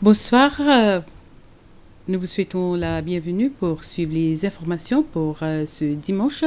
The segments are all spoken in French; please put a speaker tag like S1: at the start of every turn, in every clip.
S1: Bonsoir, nous vous souhaitons la bienvenue pour suivre les informations pour ce dimanche.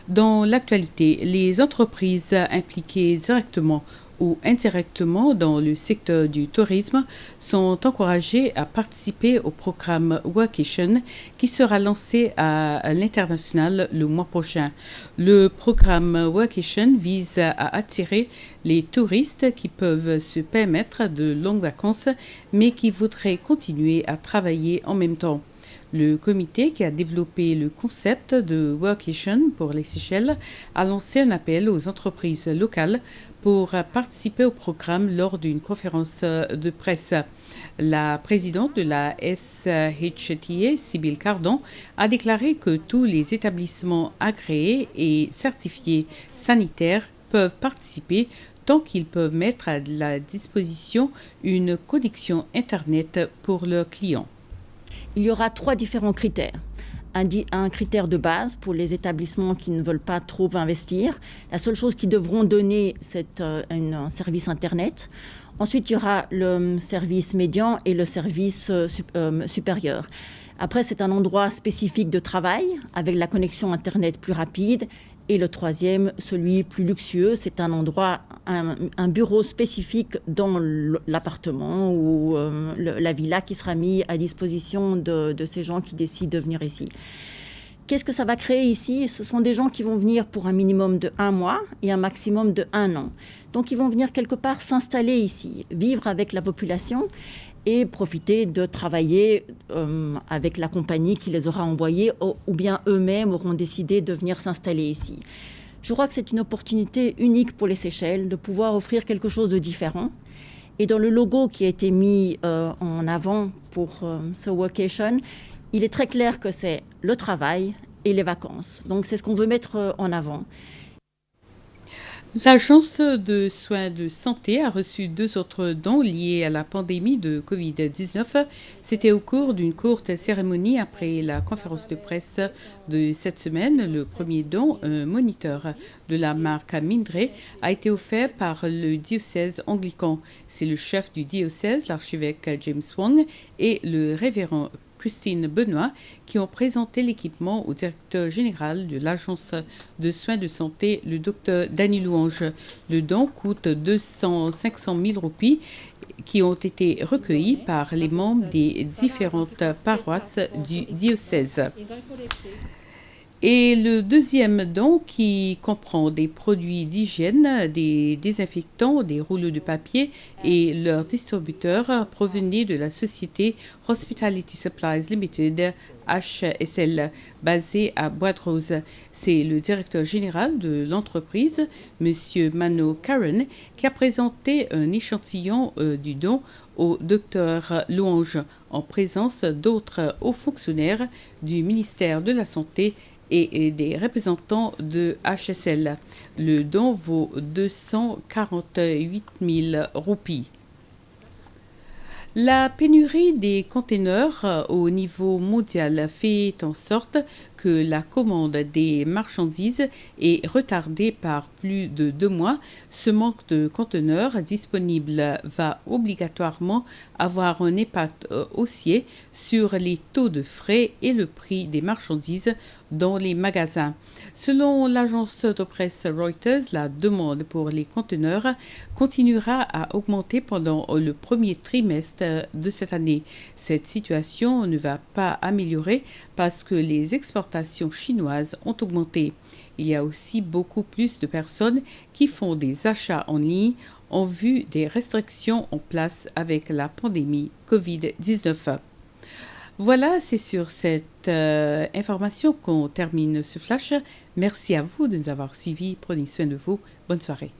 S1: Dans l'actualité, les entreprises impliquées directement ou indirectement dans le secteur du tourisme sont encouragées à participer au programme Workation qui sera lancé à l'international le mois prochain. Le programme Workation vise à attirer les touristes qui peuvent se permettre de longues vacances mais qui voudraient continuer à travailler en même temps. Le comité qui a développé le concept de Workation pour les Seychelles a lancé un appel aux entreprises locales pour participer au programme lors d'une conférence de presse. La présidente de la SHTA, Sybille Cardon, a déclaré que tous les établissements agréés et certifiés sanitaires peuvent participer tant qu'ils peuvent mettre à la disposition une connexion Internet pour leurs clients.
S2: Il y aura 3 différents critères. Un critère de base pour les établissements qui ne veulent pas trop investir. La seule chose qu'ils devront donner, c'est un service Internet. Ensuite, il y aura le service médian et le service supérieur. Après, c'est un endroit spécifique de travail avec la connexion Internet plus rapide. Et le troisième, celui plus luxueux, c'est un endroit, un bureau spécifique dans l'appartement ou la villa qui sera mis à disposition de ces gens qui décident de venir ici. Qu'est-ce que ça va créer ici? Ce sont des gens qui vont venir pour un minimum de 1 mois et un maximum de 1 an. Donc ils vont venir quelque part s'installer ici, vivre avec la population et profiter de travailler avec la compagnie qui les aura envoyés ou bien eux-mêmes auront décidé de venir s'installer ici. Je crois que c'est une opportunité unique pour les Seychelles de pouvoir offrir quelque chose de différent. Et dans le logo qui a été mis en avant pour ce Workation, il est très clair que c'est le travail et les vacances. Donc c'est ce qu'on veut mettre en avant.
S1: L'Agence de soins de santé a reçu 2 autres dons liés à la pandémie de Covid-19. C'était au cours d'une courte cérémonie après la conférence de presse de cette semaine. Le premier don, un moniteur de la marque Mindre, a été offert par le diocèse anglican. C'est le chef du diocèse, l'archevêque James Wong, et le révérend Christine Benoît, qui ont présenté l'équipement au directeur général de l'Agence de soins de santé, le docteur Danny Louange. Le don coûte 500 000 roupies qui ont été recueillis par les membres des différentes paroisses du diocèse. Et le deuxième don qui comprend des produits d'hygiène, des désinfectants, des rouleaux de papier et leurs distributeurs provenaient de la société Hospitality Supplies Limited, HSL, basée à Bois-de-Rose. C'est le directeur général de l'entreprise, M. Mano Karen, qui a présenté un échantillon du don au docteur Louange en présence d'autres hauts fonctionnaires du ministère de la Santé et des représentants de HSL. Le don vaut 248 000 roupies. La pénurie des conteneurs au niveau mondial fait en sorte que la commande des marchandises est retardée par plus de 2 mois. Ce manque de conteneurs disponibles va obligatoirement avoir un impact haussier sur les taux de frais et le prix des marchandises dans les magasins. Selon l'agence de presse Reuters, la demande pour les conteneurs continuera à augmenter pendant le premier trimestre de cette année. Cette situation ne va pas améliorer parce que les exportations chinoises ont augmenté. Il y a aussi beaucoup plus de personnes qui font des achats en ligne en vue des restrictions en place avec la pandémie Covid-19. Voilà, c'est sur cette information qu'on termine ce flash. Merci à vous de nous avoir suivis. Prenez soin de vous. Bonne soirée.